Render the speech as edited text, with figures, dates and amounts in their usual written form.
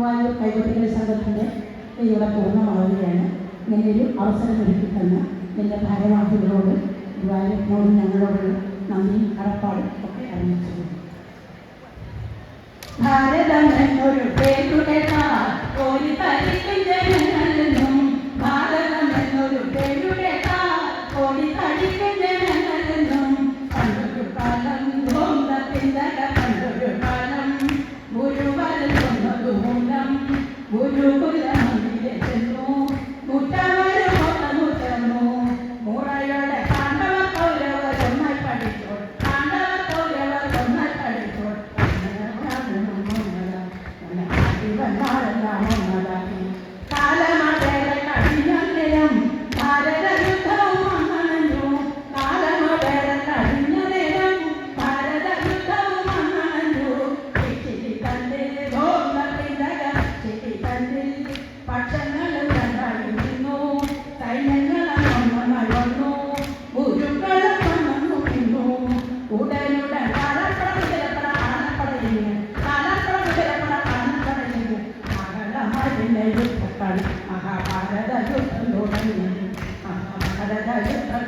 ഗുരുവായൂർ കൈകൊട്ടികളി സംഘത്തിൻ്റെ ഇവിടെ പൂർണ്ണമാവുകയാണ്. ഇങ്ങനെയൊരു അവസരം ഒരുക്കി തന്ന എൻ്റെ ഭാരവാഹികളോട് ഗുരുവായൂരിനോടും ഞങ്ങളോട് നന്ദി കടപ്പാടും ഒക്കെ അറിയിച്ചു. ഭാരതം എന്നൊരു പേരുകേട്ടാൽ ഒരു തരിക്കും ജനങ്ങളെന്നും, ഭാരതം എന്നൊരു പേരുകേട്ടാൽ ഒരു തരിക്കും ജനങ്ങളെന്നും, പണ്ടൊരു കാലം ഗോന്തത്തിന്തക പണ്ടൊരു കാലം ഗുരുവരൻ കൊന്നതു മൂലം ഗുരുകുലമന്ദിരെ ചെന്നു മുറ്റവരുമൊന്നു ചെന്നു മുറയോടെ പാണ്ഡവ കൗരവർ ഒന്നായി പഠിച്ചോൾ, പാണ്ഡവ കൗരവർ ഒന്നായി പഠിച്ചോൾ കാലമതേറെ കഴിഞ്ഞ ഭാരത യുദ്ധവും അന്നണഞ്ഞു, കാലമതേറെ കഴിഞ്ഞ നേരം ഭാരത യുദ്ധവും അന്നണഞ്ഞു. ചിട്ടിക്കല്ലിൽ ഗോന്തത്തിന്തക ചിട്ടിക്കല്ലിൽ പക്ഷങ്ങളും രണ്ടായി നിന്നു, സൈന്യങ്ങളും ഒന്നായി വന്നു, ഗുരുക്കളും വന്നു നിന്നു. ഉടനുടൻ കാലപ്പട കുതിരപ്പട ആനപ്പടയിന്, കാലപ്പട കുതിരപ്പട ആനപ്പടയിന് മകളമതിന്റെ യുദ്ധക്കളി മഹാഭാരത യുദ്ധം തുടങ്ങി. മഹാഭാരത യുദ്ധം